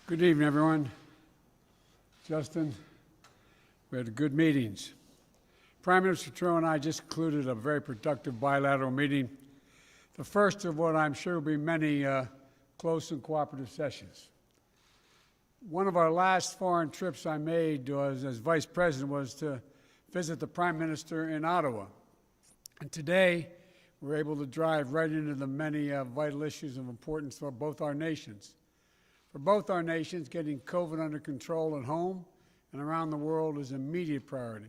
Good evening, everyone. Justin, we had good meetings. Prime Minister Trudeau and I just concluded a very productive bilateral meeting, the first of what I'm sure will be many close and cooperative sessions. One of our last foreign trips I made was, as Vice President, was to visit the Prime Minister in Ottawa. And today, we're able to drive right into the many vital issues of importance for both our nations. For both our nations, getting COVID under control at home and around the world is an immediate priority.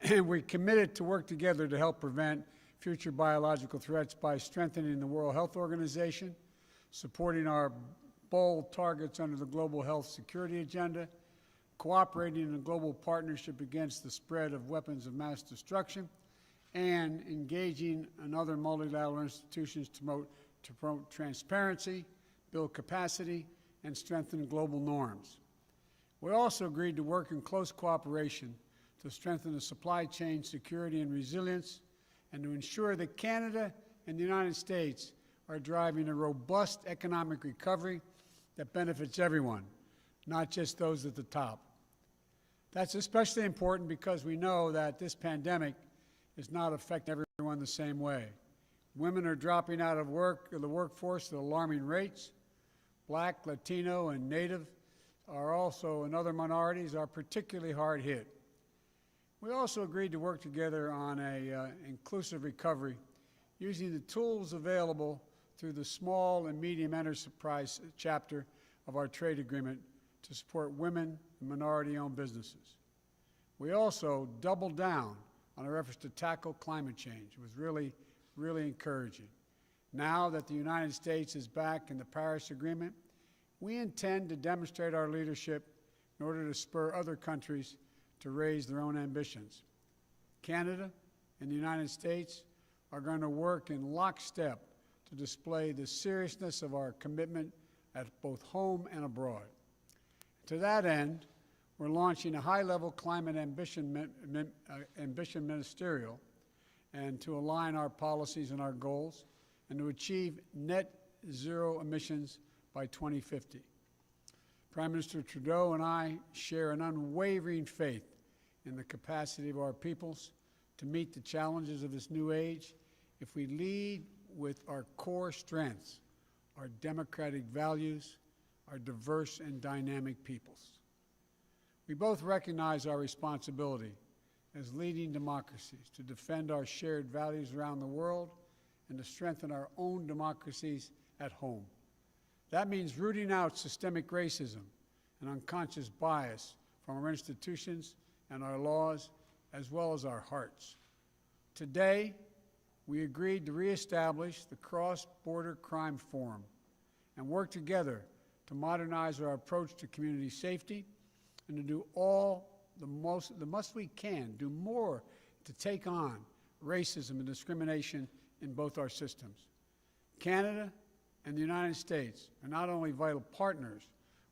And we're committed to work together to help prevent future biological threats by strengthening the World Health Organization, supporting our bold targets under the Global Health Security Agenda, cooperating in a global partnership against the spread of weapons of mass destruction, and engaging in other multilateral institutions to promote transparency, build capacity, and strengthen global norms. We also agreed to work in close cooperation to strengthen the supply chain security and resilience, and to ensure that Canada and the United States are driving a robust economic recovery that benefits everyone, not just those at the top. That's especially important because we know that this pandemic is not affecting everyone the same way. Women are dropping out of the workforce at alarming rates. Black, Latino, and Native and other minorities are particularly hard hit. We also agreed to work together on an inclusive recovery using the tools available through the small and medium enterprise chapter of our trade agreement to support women and minority-owned businesses. We also doubled down on our efforts to tackle climate change. It was really encouraging. Now that the United States is back in the Paris Agreement, we intend to demonstrate our leadership in order to spur other countries to raise their own ambitions. Canada and the United States are going to work in lockstep to display the seriousness of our commitment at both home and abroad. To that end, we're launching a high-level climate ambition ministerial, and to align our policies and our goals, and to achieve net zero emissions by 2050. Prime Minister Trudeau and I share an unwavering faith in the capacity of our peoples to meet the challenges of this new age if we lead with our core strengths, our democratic values, our diverse and dynamic peoples. We both recognize our responsibility as leading democracies to defend our shared values around the world and to strengthen our own democracies at home. That means rooting out systemic racism and unconscious bias from our institutions and our laws, as well as our hearts. Today, we agreed to reestablish the Cross-Border Crime Forum and work together to modernize our approach to community safety and to do the most we can, do more to take on racism and discrimination in both our systems. Canada and the United States are not only vital partners,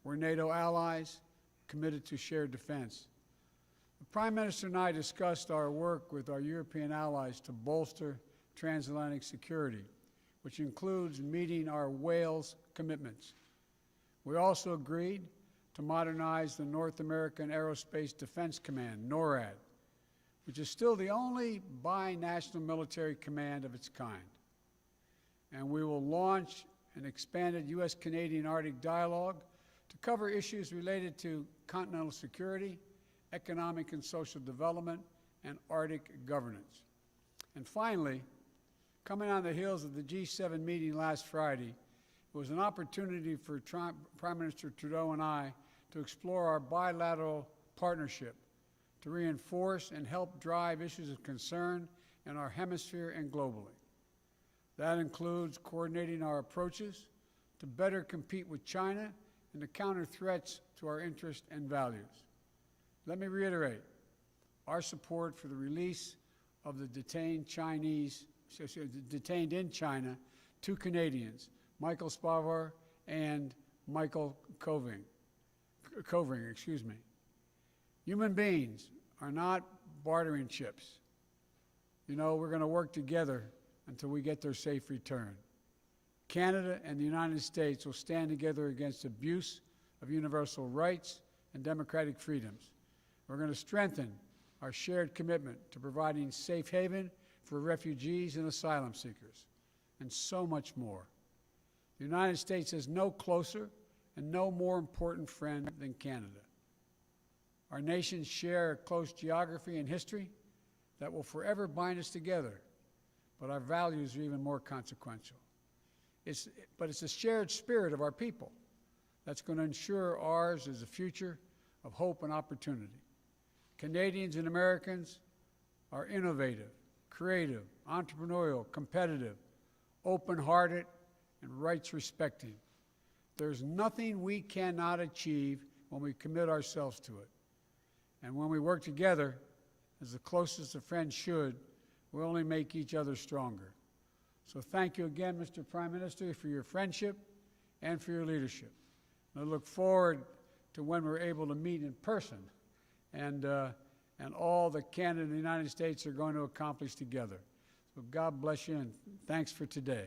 we're NATO allies committed to shared defense. The Prime Minister and I discussed our work with our European allies to bolster transatlantic security, which includes meeting our Wales commitments. We also agreed to modernize the North American Aerospace Defense Command, NORAD, which is still the only binational military command of its kind. And we will launch an expanded U.S.-Canadian Arctic dialogue to cover issues related to continental security, economic and social development, and Arctic governance. And finally, coming on the heels of the G7 meeting last Friday, it was an opportunity for Prime Minister Trudeau and I to explore our bilateral partnership to reinforce and help drive issues of concern in our hemisphere and globally. That includes coordinating our approaches to better compete with China and to counter threats to our interests and values. Let me reiterate our support for the release of the detained in China, 2 Canadians, Michael Spavor and Michael Coving. Human beings are not bartering chips. You know, we're going to work together until we get their safe return. Canada and the United States will stand together against abuse of universal rights and democratic freedoms. We're going to strengthen our shared commitment to providing safe haven for refugees and asylum seekers, and so much more. The United States has no closer and no more important friend than Canada. Our nations share a close geography and history that will forever bind us together, but our values are even more consequential. But it's the shared spirit of our people that's going to ensure ours is a future of hope and opportunity. Canadians and Americans are innovative, creative, entrepreneurial, competitive, open-hearted, and rights-respecting. There's nothing we cannot achieve when we commit ourselves to it. And when we work together, as the closest a friend should, we only make each other stronger. So thank you again, Mr. Prime Minister, for your friendship and for your leadership. And I look forward to when we're able to meet in person and all that Canada and the United States are going to accomplish together. So God bless you, and thanks for today.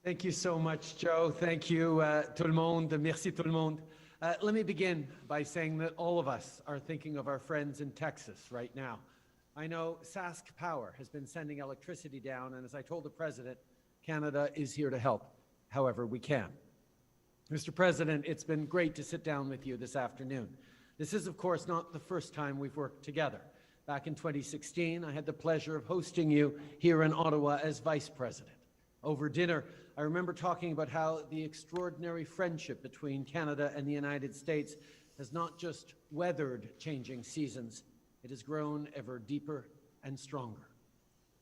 Thank you so much, Joe. Thank you, tout le monde. Merci tout le monde. Let me begin by saying that all of us are thinking of our friends in Texas right now. I know Sask Power has been sending electricity down, and as I told the President, Canada is here to help however we can. Mr. President, it's been great to sit down with you this afternoon. This is, of course, not the first time we've worked together. Back in 2016, I had the pleasure of hosting you here in Ottawa as Vice President. Over dinner, I remember talking about how the extraordinary friendship between Canada and the United States has not just weathered changing seasons, it has grown ever deeper and stronger.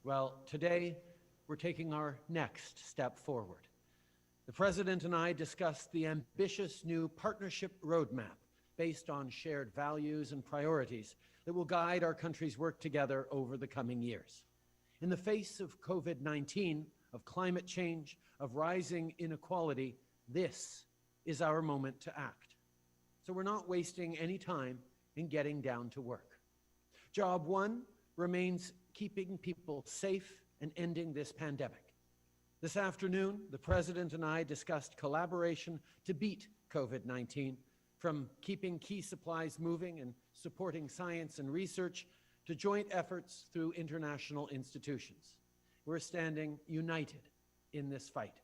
Well, today, we're taking our next step forward. The President and I discussed the ambitious new partnership roadmap based on shared values and priorities that will guide our country's work together over the coming years. In the face of COVID-19, of climate change, of rising inequality, this is our moment to act. So we're not wasting any time in getting down to work. Job one remains keeping people safe and ending this pandemic. This afternoon, the President and I discussed collaboration to beat COVID-19, from keeping key supplies moving and supporting science and research to joint efforts through international institutions. We're standing united in this fight.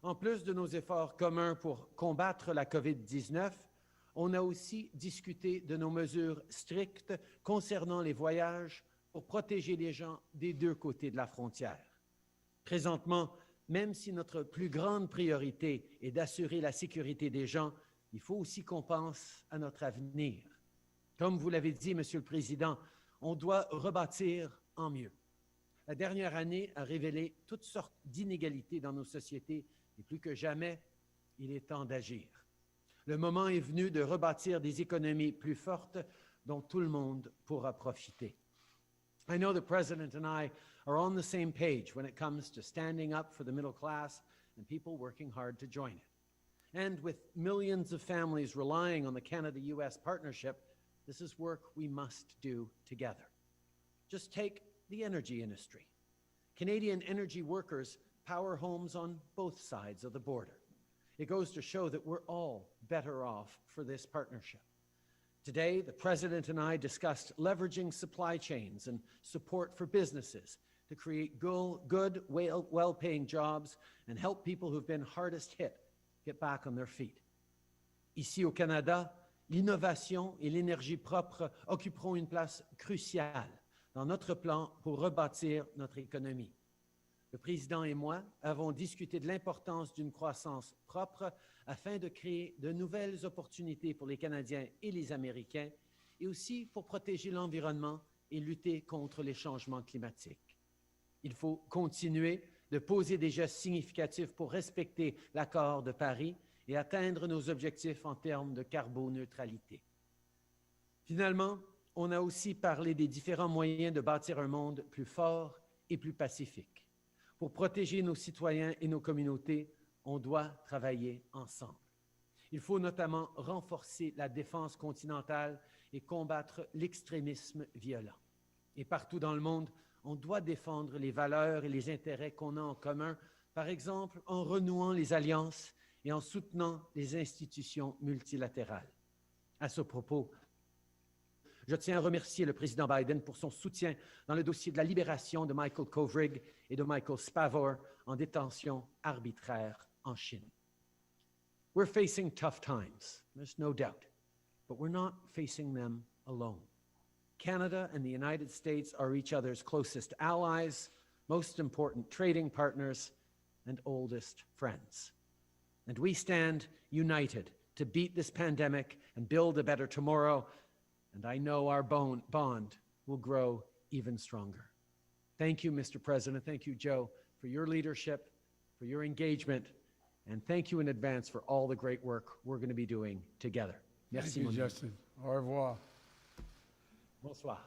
En plus de nos efforts communs pour combattre la COVID-19, on a aussi discuté de nos mesures strictes concernant les voyages pour protéger les gens des deux côtés de la frontière. Présentement, même si notre plus grande priorité est d'assurer la sécurité des gens, il faut aussi qu'on pense à notre avenir. Comme vous l'avez dit, Monsieur le Président, on doit rebâtir en mieux. La dernière année a révélé toutes sortes d'inégalités dans nos sociétés et plus que jamais, il est temps d'agir. Le moment est venu de rebâtir des économies plus fortes dont tout le monde pourra profiter. I know the President and I are on the same page when it comes to standing up for the middle class and people working hard to join it. And with millions of families relying on the Canada-US partnership, this is work we must do together. Just take the energy industry. Canadian energy workers power homes on both sides of the border. It goes to show that we're all better off for this partnership. Today, the President and I discussed leveraging supply chains and support for businesses to create good, well-paying jobs and help people who've been hardest hit get back on their feet. Ici au Canada, l'innovation et l'énergie propre occuperont une place cruciale dans notre plan pour rebâtir notre économie. Le Président et moi avons discuté de l'importance d'une croissance propre afin de créer de nouvelles opportunités pour les Canadiens et les Américains, et aussi pour protéger l'environnement et lutter contre les changements climatiques. Il faut continuer de poser des gestes significatifs pour respecter l'accord de Paris et atteindre nos objectifs en termes de carboneutralité. Finalement, on a aussi parlé des différents moyens de bâtir un monde plus fort et plus pacifique. Pour protéger nos citoyens et nos communautés, on doit travailler ensemble. Il faut notamment renforcer la défense continentale et combattre l'extrémisme violent. Et partout dans le monde, on doit défendre les valeurs et les intérêts qu'on a en commun, par exemple en renouant les alliances et en soutenant les institutions multilatérales. À ce propos, je tiens à remercier le président Biden pour son soutien dans le dossier de la libération de Michael Kovrig et de Michael Spavor en détention arbitraire en Chine. We're facing tough times, there's no doubt, but we're not facing them alone. Canada and the United States are each other's closest allies, most important trading partners, and oldest friends. And we stand united to beat this pandemic and build a better tomorrow, and I know our bond will grow even stronger. Thank you, Mr. President. Thank you, Joe, for your leadership, for your engagement, and thank you in advance for all the great work we're going to be doing together. Merci, Thank you, mon ami. Justin. Au revoir. Bonsoir.